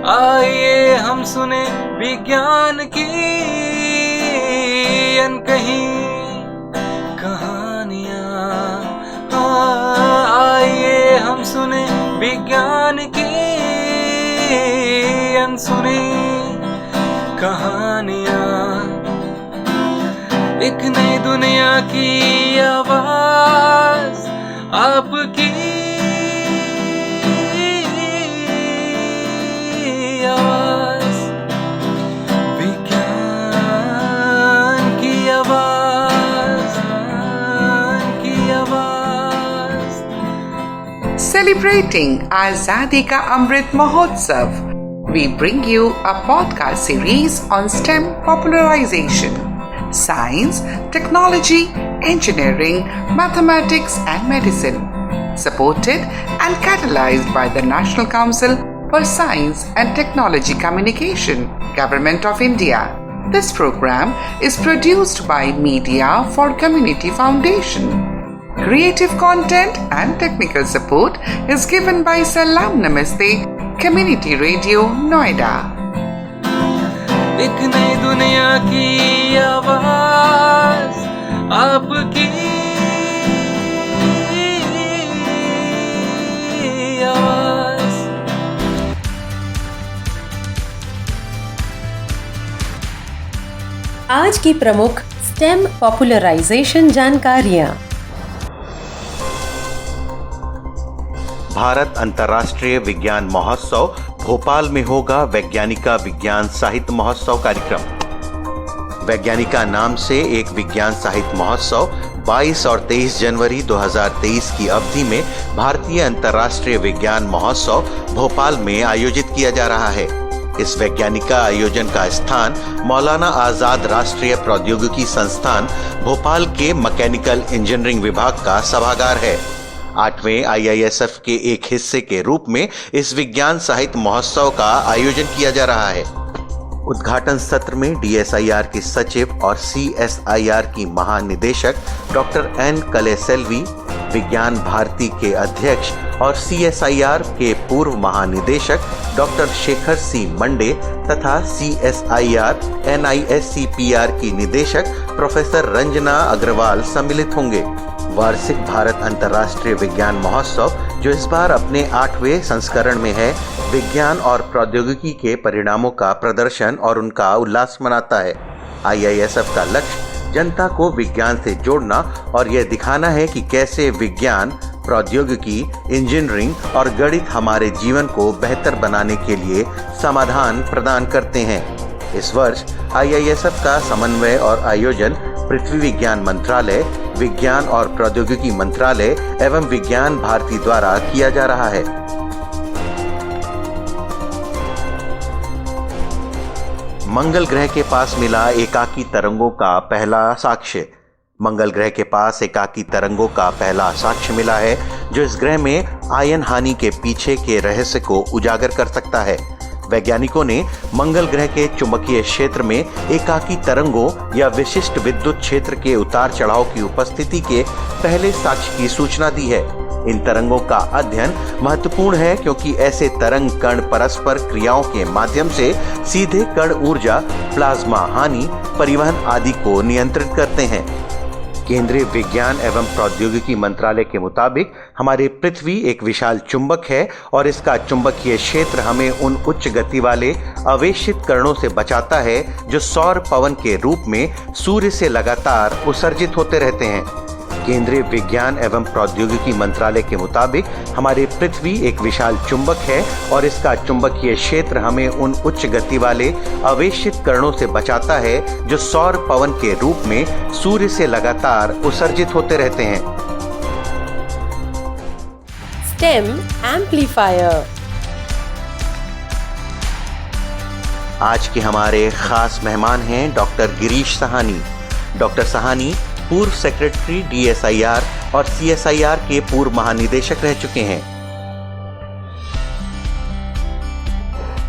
आइए हम सुने विज्ञान की अनकही कहानियाँ। आइए हम सुने विज्ञान की अनसुनी कहानियाँ। एक नई दुनिया की आवाज आपकी आवाज, विज्ञान की आवाज, की आवाज। Celebrating Azadi Ka Amrit Mahotsav, we bring you a podcast series on STEM popularization, science, technology, engineering, mathematics and medicine, supported and catalyzed by the National Council for Science and Technology Communication, Government of India. This program is produced by Media for Community Foundation. Creative content and technical support is given by Salam Namaste Community Radio, Noida. एक नई दुनिया की आवाज आपकी आवाज। आज की प्रमुख स्टेम पॉपुलराइजेशन जानकारियाँ। भारत अंतर्राष्ट्रीय विज्ञान महोत्सव भोपाल में होगा वैज्ञानिका विज्ञान साहित्य महोत्सव कार्यक्रम। वैज्ञानिका नाम से एक विज्ञान साहित्य महोत्सव 22 और 23 जनवरी 2023 की अवधि में भारतीय अंतर्राष्ट्रीय विज्ञान महोत्सव भोपाल में आयोजित किया जा रहा है। इस वैज्ञानिका आयोजन का स्थान मौलाना आजाद राष्ट्रीय प्रौद्योगिकी संस्थान भोपाल के मैकेनिकल इंजीनियरिंग विभाग का सभागार है। 8वें IISF के एक हिस्से के रूप में इस विज्ञान साहित्य महोत्सव का आयोजन किया जा रहा है। उद्घाटन सत्र में DSIR की सचिव और CSIR की महानिदेशक डॉक्टर N कलेसेल्वी, विज्ञान भारती के अध्यक्ष और CSIR के पूर्व महानिदेशक डॉक्टर शेखर C मंडे तथा CSIR NISCPR की निदेशक प्रोफेसर रंजना अग्रवाल सम्मिलित होंगे। वार्षिक भारत अंतर्राष्ट्रीय विज्ञान महोत्सव जो इस बार अपने 8वें संस्करण में है, विज्ञान और प्रौद्योगिकी के परिणामों का प्रदर्शन और उनका उल्लास मनाता है। IISF का लक्ष्य जनता को विज्ञान से जोड़ना और यह दिखाना है कि कैसे विज्ञान, प्रौद्योगिकी, इंजीनियरिंग और गणित हमारे जीवन को बेहतर बनाने के लिए समाधान प्रदान करते हैं। इस वर्ष IISF का समन्वय और आयोजन पृथ्वी विज्ञान मंत्रालय, विज्ञान और प्रौद्योगिकी मंत्रालय एवं विज्ञान भारती द्वारा किया जा रहा है। मंगल ग्रह के पास मिला एकाकी तरंगों का पहला साक्ष्य। मंगल ग्रह के पास एकाकी तरंगों का पहला साक्ष्य मिला है जो इस ग्रह में आयन हानि के पीछे के रहस्य को उजागर कर सकता है। वैज्ञानिकों ने मंगल ग्रह के चुंबकीय क्षेत्र में एकाकी तरंगों या विशिष्ट विद्युत क्षेत्र के उतार चढ़ाव की उपस्थिति के पहले साक्ष्य की सूचना दी है। इन तरंगों का अध्ययन महत्वपूर्ण है क्योंकि ऐसे तरंग कण परस्पर क्रियाओं के माध्यम से सीधे कण ऊर्जा, प्लाज्मा हानि, परिवहन आदि को नियंत्रित करते हैं। केंद्रीय विज्ञान एवं प्रौद्योगिकी मंत्रालय के मुताबिक हमारी पृथ्वी एक विशाल चुंबक है और इसका चुंबकीय क्षेत्र हमें उन उच्च गति वाले अवेशित कणों से बचाता है जो सौर पवन के रूप में सूर्य से लगातार उत्सर्जित होते रहते हैं। केंद्रीय विज्ञान एवं प्रौद्योगिकी मंत्रालय के मुताबिक हमारी पृथ्वी एक विशाल चुंबक है और इसका चुंबकीय क्षेत्र हमें उन उच्च गति वाले अवेशित कणों से बचाता है जो सौर पवन के रूप में सूर्य से लगातार उत्सर्जित होते रहते हैं। STEM amplifier. आज के हमारे खास मेहमान हैं डॉक्टर गिरीश साहनी। डॉक्टर साहनी पूर्व सेक्रेटरी DSIR और CSIR के पूर्व महानिदेशक रह चुके हैं।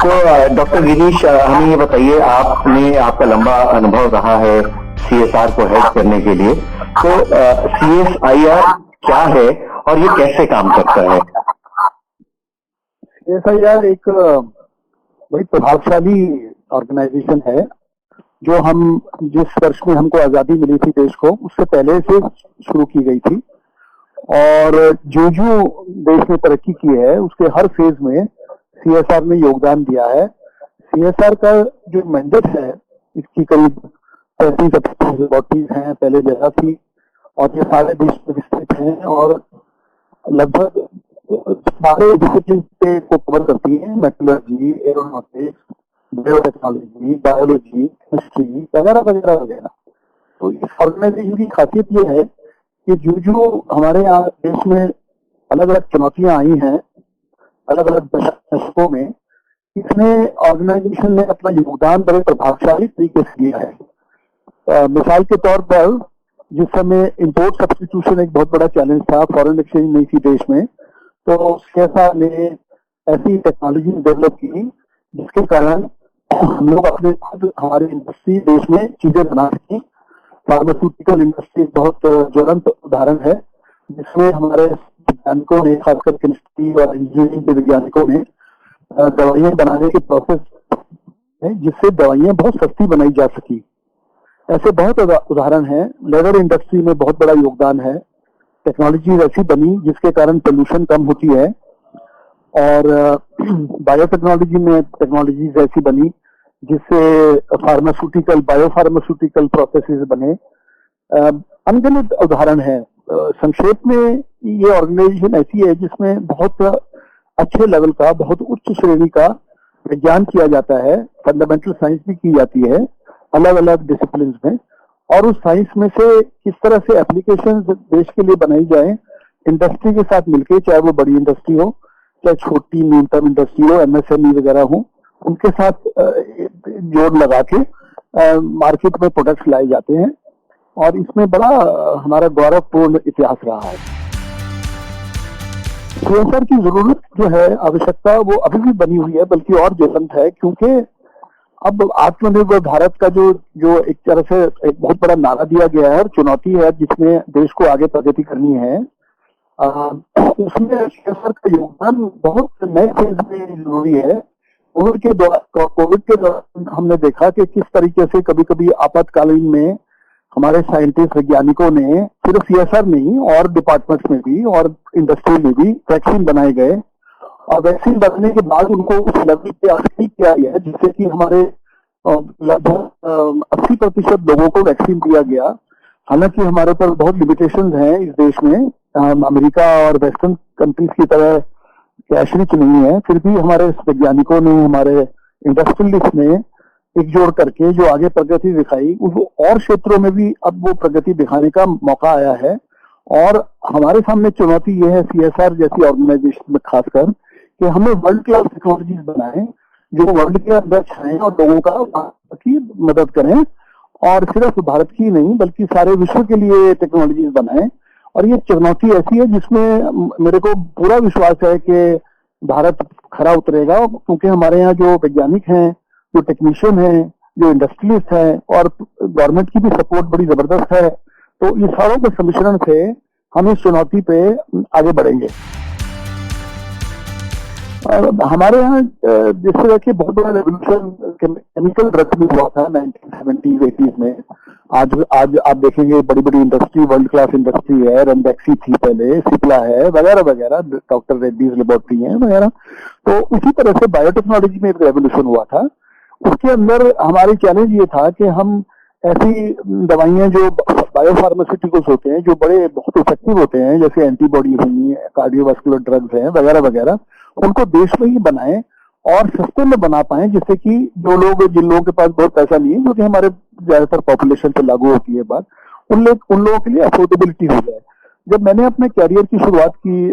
तो डॉक्टर गिरीश, हमें ये बताइए, आपका लंबा अनुभव रहा है CSR को हेड करने के लिए, तो CSIR क्या है और ये कैसे काम करता है? CSIR एक बड़ी प्रभावशाली ऑर्गेनाइजेशन है, जो हम जिस वर्ष में हमको आजादी मिली थी देश को, उससे पहले से शुरू की गई थी। और जो जो देश ने तरक्की की है उसके हर फेज में CSR ने योगदान दिया है। CSR का जो मैंडेट है, इसकी करीब 35 लेबोरेटरीज हैं, पहले जगह थी, और ये सारे देश में विस्तृत हैं और लगभग सारे डिसिप्लिन पे को कवर करती है, metallurgy, aeronautics, biotechnology, biology, chemistry वगैरह वगैरह वगैरह। तो इस ऑर्गेनाइजेशन की खासियत ये है कि जो हमारे यहाँ देश में अलग अलग चुनौतियां आई हैं अलग अलग दशकों में, इसमें ऑर्गेनाइजेशन ने अपना योगदान बड़े प्रभावशाली तरीके से दिया है। मिसाल के तौर पर जिस समय इंपोर्ट सब्स्टिट्यूशन एक बहुत बड़ा चैलेंज था, फॉरेन एक्सचेंज नहीं थी देश में, तो CSR ने ऐसी टेक्नोलॉजी डेवलप की जिसके कारण हम लोग अपने खुद हमारी इंडस्ट्री देश में चीजें बना सकी। फार्मास्यूटिकल इंडस्ट्री एक बहुत ज्वलंत उदाहरण है, जिसमें हमारे वैज्ञानिकों ने, खासकर केमिस्ट्री और इंजीनियरिंग के वैज्ञानिकों ने दवाइयां बनाने के प्रोसेस है जिससे दवाइयां बहुत सस्ती बनाई जा सकी। ऐसे बहुत उदाहरण हैं। लेदर इंडस्ट्री में बहुत बड़ा योगदान है। टेक्नोलॉजी ऐसी बनी जिसके कारण पोल्यूशन कम होती है, और बायोटेक्नोलॉजी में टेक्नोलॉजीज ऐसी बनी जिससे फार्मास्यूटिकल, बायोफार्मास्यूटिकल प्रोसेसेस बने। अनगिनत उदाहरण है। संक्षेप में ये ऑर्गेनाइजेशन ऐसी है जिसमें बहुत अच्छे लेवल का, बहुत उच्च श्रेणी का विज्ञान किया जाता है, फंडामेंटल साइंस भी की जाती है अलग अलग डिसिप्लिन में, और उस साइंस में से किस तरह से एप्लीकेशन देश के लिए बनाई जाए इंडस्ट्री के साथ मिलके, चाहे वो बड़ी इंडस्ट्री हो चाहे छोटी न्यूनतम इंडस्ट्री हो, MSME वगैरह हो, उनके साथ जोड़ लगा के मार्केट में प्रोडक्ट्स लाए जाते हैं, और इसमें बड़ा हमारा गौरवपूर्ण इतिहास रहा है। CSR की जरूरत जो है, आवश्यकता, वो अभी भी बनी हुई है, बल्कि और ज्वलंत है, क्योंकि अब आत्मनिर्भर भारत का जो एक तरह से एक बहुत बड़ा नारा दिया गया है और चुनौती है जिसमें देश को आगे प्रगति करनी है, उसमें CSR का योगदान बहुत नए फेज में जरूरी है। कोविड के दौरान हमने देखा कि किस तरीके से कभी कभी आपातकालीन में हमारे साइंटिस्ट, वैज्ञानिकों ने सिर्फ CSR नहीं और डिपार्टमेंट्स में भी और इंडस्ट्री में भी वैक्सीन बनाए गए, और वैक्सीन बनने के बाद उनको उस लेवल पे अपग्रेड किया गया जिससे कि हमारे लगभग 80% लोगों को वैक्सीन दिया गया। हालांकि हमारे पर बहुत लिमिटेशंस हैं इस देश में, अमेरिका और वेस्टर्न कंट्रीज की तरह कैश रिच नहीं है, फिर भी हमारे वैज्ञानिकों ने, हमारे इंडस्ट्रियलिस्ट ने एकजुट करके जो आगे प्रगति दिखाई, उस और क्षेत्रों में भी अब वो प्रगति दिखाने का मौका आया है। और हमारे सामने चुनौती ये है CSR जैसी ऑर्गेनाइजेशन में खासकर, कि हमें वर्ल्ड क्लास टेक्नोलॉजीज बनाएं जो वर्ल्ड के अंदर छाएं और लोगों की मदद करें, और सिर्फ भारत की नहीं बल्कि सारे विश्व के लिए टेक्नोलॉजीज बनाएं। और ये चुनौती ऐसी है जिसमें मेरे को पूरा विश्वास है कि भारत खरा उतरेगा, क्योंकि हमारे यहाँ जो वैज्ञानिक हैं, जो टेक्नीशियन हैं, जो इंडस्ट्रियलिस्ट हैं, और गवर्नमेंट की भी सपोर्ट बड़ी जबरदस्त है। तो ये सारों के सम्मिश्रण से हम इस चुनौती पे आगे बढ़ेंगे। हमारे यहाँ जिस तरह के बहुत बड़ा रेवोल्यूशन केमिकल ड्रग्स में हुआ था 1970s 80s में, आज आप देखेंगे बड़ी बड़ी इंडस्ट्री, वर्ल्ड क्लास इंडस्ट्री है, रनबैक्सी थी पहले, सिप्ला है वगैरह वगैरह, डॉक्टर रेड्डीज लेबोरेटरी है वगैरह। तो उसी तरह से बायोटेक्नोलॉजी में एक रेवोल्यूशन हुआ था। उसके अंदर हमारी चैलेंज ये था कि हम ऐसी दवाइयां जो बायोफार्मास्यूटिकल्स होते हैं, जो बड़े बहुत इफेक्टिव होते हैं, जैसे एंटीबॉडी हुई, कार्डियोवास्कुलर ड्रग्स हैं वगैरह वगैरह, उनको देश में ही बनाएं और सस्ते में बना पाएं, जिससे कि जिन लोगों के पास बहुत पैसा नहीं है, जो कि हमारे ज्यादातर पॉपुलेशन पे लागू होती है बात, उन लोगों के लिए अफोर्डेबिलिटी हो जाए। जब मैंने अपने कैरियर की शुरुआत की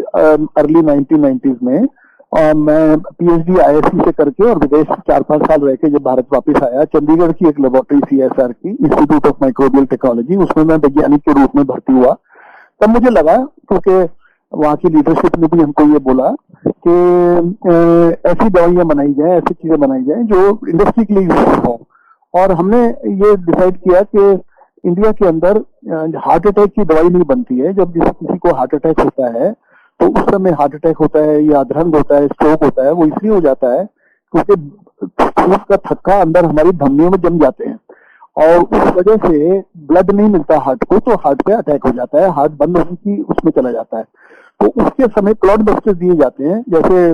अर्ली 1990s में, मैं PhD IISc से करके और विदेश 4-5 साल रह के जब भारत वापस आया, चंडीगढ़ की एक लेबोरेटरी CSR की, इंस्टीट्यूट ऑफ माइक्रोबियल टेक्नोलॉजी, उसमें मैं वैज्ञानिक के रूप में भर्ती हुआ। तब मुझे लगा, क्योंकि वहाँ की लीडरशिप ने भी हमको ये बोला कि ऐसी दवाइयां बनाई जाए, ऐसी चीजें बनाई जाए जो इंडस्ट्री के लिए यूजफुल हो। और हमने ये डिसाइड किया कि इंडिया के अंदर हार्ट अटैक की दवाई नहीं बनती है। जब किसी को हार्ट अटैक होता है तो उस समय हार्ट अटैक होता है या अधरंग होता है, स्ट्रोक होता है, वो इसलिए हो जाता है क्योंकि खून का थक्का अंदर हमारी धमनियों में जम जाते हैं और उस वजह से ब्लड नहीं मिलता हार्ट को, तो हार्ट पे अटैक हो जाता है, हार्ट बंद होने की उसमें चला जाता है। तो उसके समय क्लॉट बस्टर्स दिए जाते हैं। जैसे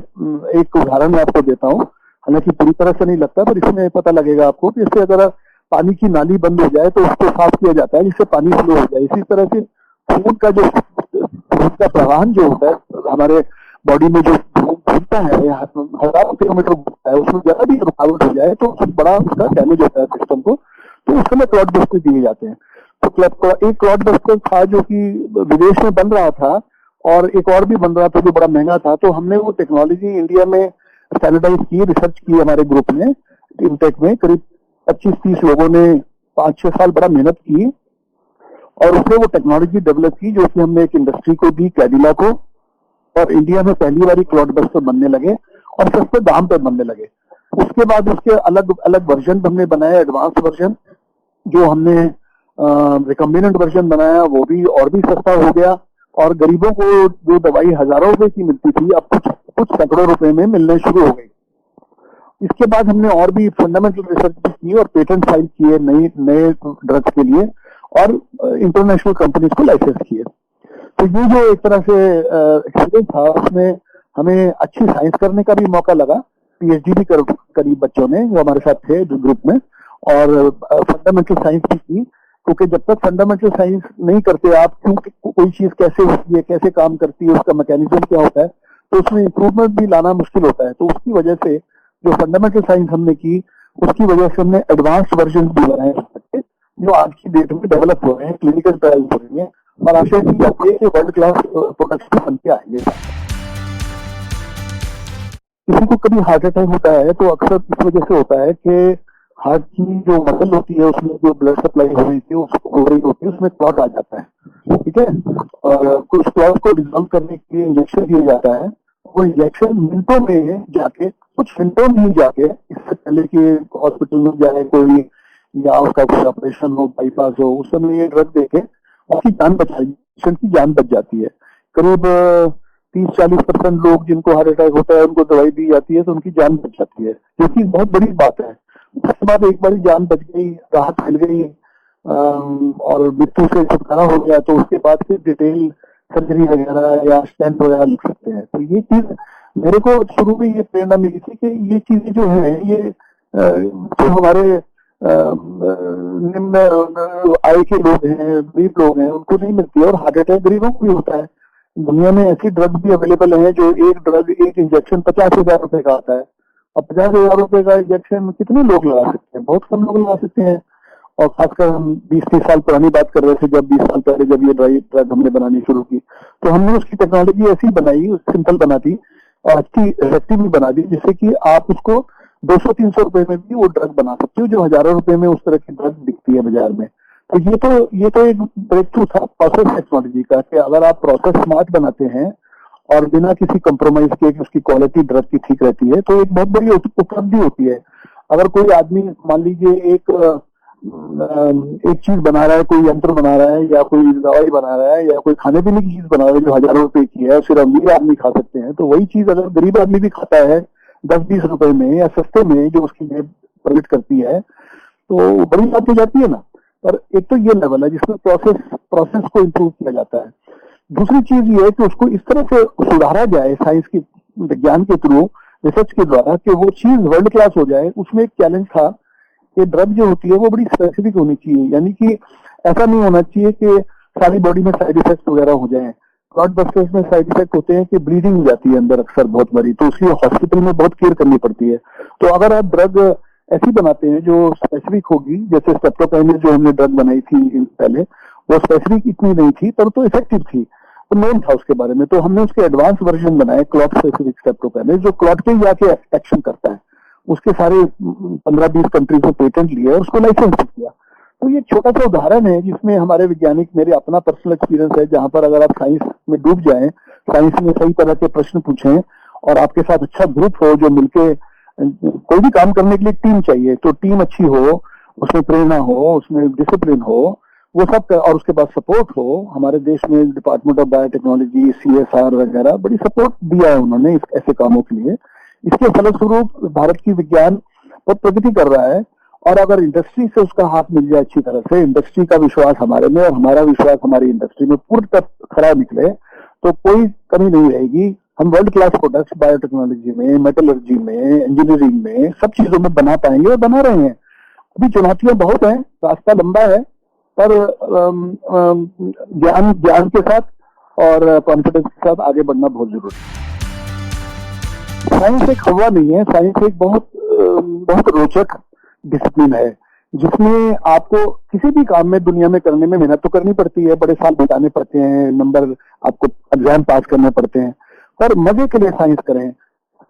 एक उदाहरण मैं आपको देता हूँ, हालांकि पूरी तरह से नहीं लगता पर इसमें पता लगेगा आपको कि इससे अगर पानी की नाली बंद हो जाए तो उसको साफ किया जाता है जिससे पानी फ्लो हो जाए। इसी तरह से खून का जो खून का प्रवाहन जो होता है हमारे बॉडी में जो घूमता है, हजारों किलोमीटर घूमता है, उसमें जरा भी रुकावट हो जाए तो बहुत बड़ा उसका डैमेज होता है सिस्टम को, तो उस समय क्लॉट बस्टर दिए जाते हैं। तो एक क्लॉट बस्टर था जो कि विदेश में बन रहा था और एक और भी बन रहा था जो बड़ा महंगा था, तो हमने वो टेक्नोलॉजी इंडिया में स्टैंडर्डाइज की, रिसर्च की हमारे ग्रुप में, इनटेक में करीब 25-30 लोगों ने 5-6 साल बड़ा मेहनत की और उसने वो टेक्नोलॉजी डेवलप की जो कि हमने एक इंडस्ट्री को दी, कैडिला को, और इंडिया में पहली बार क्लॉट बस्टर बनने लगे और सस्ते दाम पे बनने लगे। उसके बाद उसके अलग अलग वर्जन हमने बनाए, एडवांस वर्जन, जो हमने रिकम्बिनेंट वर्जन बनाया वो भी और भी सस्ता हो गया और गरीबों को जो दवाई हजारों रुपए की मिलती थी अब कुछ सैकड़ों रुपए में मिलने शुरू हो गई। इसके बाद हमने और भी फंडामेंटल रिसर्च की और पेटेंट फाइल किए नए ड्रग्स के लिए और इंटरनेशनल कंपनीज को लाइसेंस किए। तो ये जो एक तरह से एक्सपीरियंस था उसमें हमें अच्छी साइंस करने का भी मौका लगा। पीएचडी भी करी बच्चों ने जो हमारे साथ थे ग्रुप में, और फंडामेंटल साइंस भी की, क्योंकि जब तक फंडामेंटल साइंस नहीं करते आप क्योंकि कोई चीज कैसे होती है, कैसे काम करती है, उसका मैकेनिज्म क्या होता है, तो उसमें इंप्रूवमेंट भी लाना मुश्किल होता है। तो उसकी वजह से जो फंडामेंटल साइंस हमने की उसकी वजह से हमने एडवांस वर्जन भी बनाए जो आज की डेट में डेवलप हो रहे हैं, क्लिनिकल ट्रायल हो रही है और आशा की जाती है कि वर्ल्ड क्लास प्रोडक्ट्स भी बन के आएंगे। किसी को कभी हार्ट अटैक होता है तो अक्सर इस वजह से होता है कि हार्ट की जो मसल होती है उसमें जो ब्लड सप्लाई हो रही थी हो रही होती है उसमें क्लॉट आ जाता है, ठीक है, और कुछ क्लॉट को डिसॉल्व करने के लिए इंजेक्शन दिया जाता है। वो इंजेक्शन मिनटों में जाके, कुछ घंटों में जाके, इससे पहले कि हॉस्पिटल में जाए कोई या उसका कोई ऑपरेशन हो, बाईपास हो, उस समय ये ड्रग देके उसकी जान बचाई, पेशेंट की जान बच जाती है। करीब 30-40% लोग जिनको हार्ट अटैक होता है उनको दवाई दी जाती है तो उनकी जान बच जाती है, जो कि बहुत बड़ी बात है। उसके बाद एक बार जान बच गई, राहत मिल गई और मृत्यु से छुटकारा हो गया तो उसके बाद फिर डिटेल सर्जरी वगैरह या स्टेंट वगैरह लिख सकते हैं। तो ये चीज मेरे को शुरू में ये प्रेरणा मिली थी कि ये चीजें जो है ये जो हमारे निम्न आय के लोग हैं, गरीब लोग हैं, उनको नहीं मिलती है और हार्ट अटैक गरीबों को भी होता है। दुनिया में ऐसी ड्रग भी अवेलेबल है जो एक इंजेक्शन 50,000 रुपए का आता है। अब 50,000 रुपए का इंजेक्शन कितने लोग लगा सकते हैं? बहुत कम लोग लगा सकते हैं। और खासकर हम 20-30 साल पुरानी बात कर रहे थे, जब 20 साल पहले जब ये ड्रग हमने बनानी शुरू की तो हमने उसकी टेक्नोलॉजी ऐसी बनाई, सिंपल बना दी और अच्छी इफेक्टिव भी बना दी, जिससे कि आप उसको 200-300 रुपए में भी वो ड्रग बना सकते हो जो हजारों रुपए में उस तरह की ड्रग बिकती है बाजार में। तो ये तो एक ब्रेक थ्रू था प्रोसेस टेक्नोलॉजी का, कि अगर आप प्रोसेस स्मार्ट बनाते हैं और बिना किसी कंप्रोमाइज के उसकी क्वालिटी ड्रग की ठीक रहती है तो एक बहुत बड़ी उपलब्धि होती है। अगर कोई आदमी मान लीजिए एक चीज बना रहा है, कोई यंत्र बना रहा है या कोई दवाई बना रहा है या कोई खाने पीने की चीज बना रहा है जो हजारों रुपए की है, सिर्फ अमीर आदमी खा सकते हैं, तो वही चीज अगर गरीब आदमी भी खाता है 10-20 रुपए में या सस्ते में जो उसकी जेब प्रॉफिट करती है तो बड़ी बात हो जाती है ना। पर एक तो ये लेवल है जिसमें प्रोसेस को इम्प्रूव किया जाता है। दूसरी चीज ये है कि उसको इस तरह से सुधारा जाए साइंस की, विज्ञान के थ्रू, रिसर्च के द्वारा, कि वो चीज वर्ल्ड क्लास हो जाए। उसमें एक चैलेंज था कि ड्रग जो होती है वो बड़ी स्पेसिफिक होनी चाहिए, यानी कि ऐसा नहीं होना चाहिए कि सारी बॉडी में साइड इफेक्ट वगैरह हो जाए। क्लॉट बस्टर्स में साइड इफेक्ट होते हैं कि ब्लीडिंग हो जाती है अंदर अक्सर बहुत बड़ी, तो उसलिए हॉस्पिटल में बहुत केयर करनी पड़ती है। तो अगर आप ड्रग ऐसी बनाते हैं जो स्पेसिफिक होगी, जैसे स्टेप्टोकाइनेज जो हमने ड्रग बनाई थी पहले, वो स्पेसिफिक इतनी नहीं थी पर तो इफेक्टिव थी, तो नोन था उसके बारे में, तो हमने उसके एडवांस वर्जन बनाए क्लॉट स्पेसिफिक स्टेप्टोकाइनेज जो क्लॉट पे ही जाके एक्शन करता है। उसके सारे 15-20 कंट्रीज में पेटेंट लिए और उसको लाइसेंस किया। तो ये छोटा सा उदाहरण है जिसमें हमारे वैज्ञानिक, मेरे अपना पर्सनल एक्सपीरियंस है, जहां पर अगर आप साइंस में डूब जाएं, साइंस में सही तरह के प्रश्न पूछें और आपके साथ अच्छा ग्रुप हो जो मिलके, कोई भी काम करने के लिए टीम चाहिए, तो टीम अच्छी हो, उसमें प्रेरणा हो, उसमें डिसिप्लिन हो, वो सब, और उसके बाद सपोर्ट हो। हमारे देश में डिपार्टमेंट ऑफ बायोटेक्नोलॉजी, CSR वगैरह बड़ी सपोर्ट दिया है उन्होंने ऐसे कामों के लिए, इसके फलस्वरूप भारत की विज्ञान बहुत प्रगति कर रहा है। और अगर इंडस्ट्री से उसका हाथ मिल जाए अच्छी तरह से, इंडस्ट्री का विश्वास हमारे में और हमारा विश्वास हमारी इंडस्ट्री में पूर्णतः खरा निकले, तो कोई कमी नहीं रहेगी। हम वर्ल्ड क्लास प्रोडक्ट्स बायोटेक्नोलॉजी में, मेटलर्जी में, इंजीनियरिंग में, सब चीजों में बना पाएंगे और बना रहे हैं। अभी चुनौतियां बहुत हैं, रास्ता लंबा है, पर ज्ञान के साथ और कॉन्फिडेंस के साथ आगे बढ़ना बहुत जरूरी है। साइंस एक हवा नहीं है, साइंस एक बहुत रोचक डिसिप्लिन है, जिसमें आपको किसी भी काम में दुनिया में करने में मेहनत तो करनी पड़ती है, बड़े साल बिताने पड़ते हैं, नंबर आपको एग्जाम पास करने पड़ते हैं, पर मजे के लिए साइंस करें।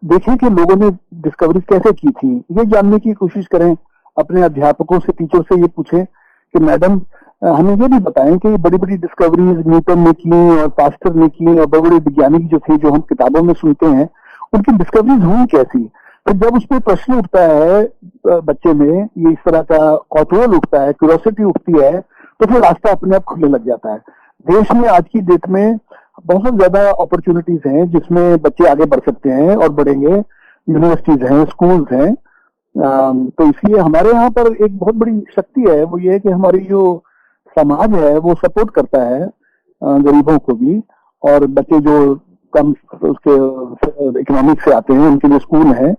देखें कि लोगों ने डिस्कवरीज कैसे की थी, ये जानने की कोशिश करें। अपने अध्यापकों से, टीचर से ये पूछें कि मैडम हमें ये भी बताएं कि बड़ी बड़ी डिस्कवरीज न्यूटन ने की और पास्टर ने की और बड़े बड़े वैज्ञानिक जो थे, जो हम किताबों में सुनते हैं, उनकी डिस्कवरीज हुई कैसी। तो जब उसमें प्रश्न उठता है बच्चे में, ये इस तरह का कौतूहल उठता है, क्यूरियोसिटी उठती है, तो फिर रास्ता अपने आप खुलने लग जाता है। देश में आज की डेट में बहुत ज्यादा अपॉर्चुनिटीज हैं जिसमें बच्चे आगे बढ़ सकते हैं और बढ़ेंगे। यूनिवर्सिटीज हैं, स्कूल्स हैं, तो इसलिए हमारे यहाँ पर एक बहुत बड़ी शक्ति है, वो ये है कि हमारी जो समाज है वो सपोर्ट करता है गरीबों को भी, और बच्चे जो कम उसके इकोनॉमिक से आते हैं उनके लिए स्कूल है।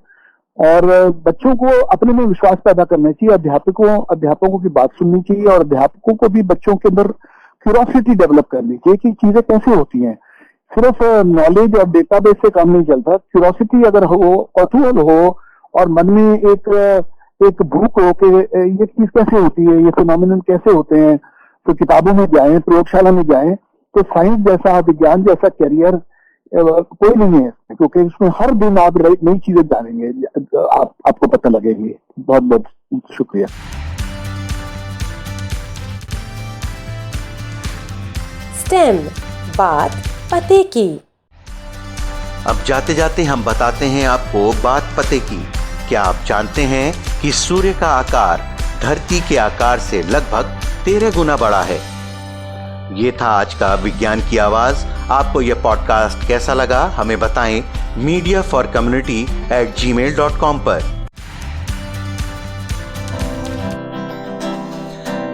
और बच्चों को अपने में विश्वास पैदा करना चाहिए, अध्यापकों की बात सुननी चाहिए, और अध्यापकों को भी बच्चों के अंदर क्यूरियोसिटी डेवलप करनी चाहिए कि चीजें कैसे होती हैं। सिर्फ नॉलेज और डेटाबेस से काम नहीं चलता, क्यूरियोसिटी अगर हो, कौतूहल हो, और मन में एक भूख हो कि ये चीज कैसे होती है, ये फिनोमिनन कैसे होते हैं, तो किताबों में जाएं, प्रयोगशाला में जाएं, तो साइंस जैसा, विज्ञान जैसा करियर कोई नहीं है, क्योंकि उसमें हर दिन आप नई चीजें जानेंगे, आपको पता लगेगी। बहुत बहुत शुक्रिया। स्टेम, बात पते की। अब जाते जाते हम बताते हैं आपको बात पते की। क्या आप जानते हैं कि सूर्य का आकार धरती के आकार से लगभग 13 गुना बड़ा है। ये था आज का विज्ञान की आवाज। आपको यह पॉडकास्ट कैसा लगा हमें बताएं mediaforcommunity@gmail.com पर।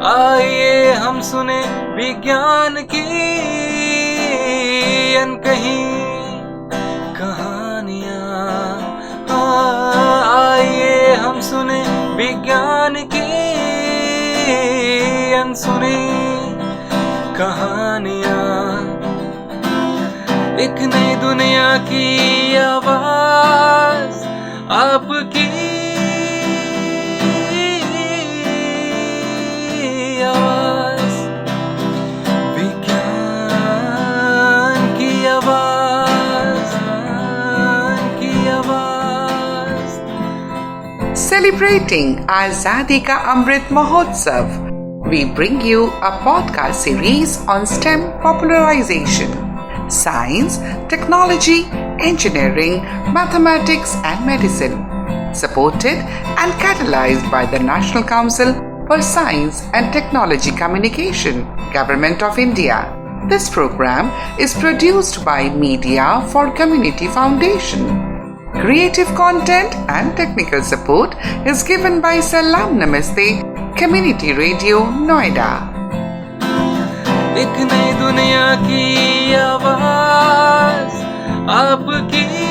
आइए हम सुने विज्ञान की अनकही कहानियां। आइए हम सुने विज्ञान की अनसुनी कहानियां। एक नई दुनिया की आवाज आपकी आवाज, विज्ञान की आवाज, की आवाज। Celebrating Azadi Ka Amrit Mahotsav, we bring you a podcast series on STEM popularization. Science, technology, engineering, mathematics and medicine. Supported and catalyzed by the National Council for Science and Technology Communication, Government of India. This program is produced by Media for Community Foundation. Creative content and technical support is given by Salam Namaste, Community Radio, Noida. एक नई दुनिया की आवाज आपकी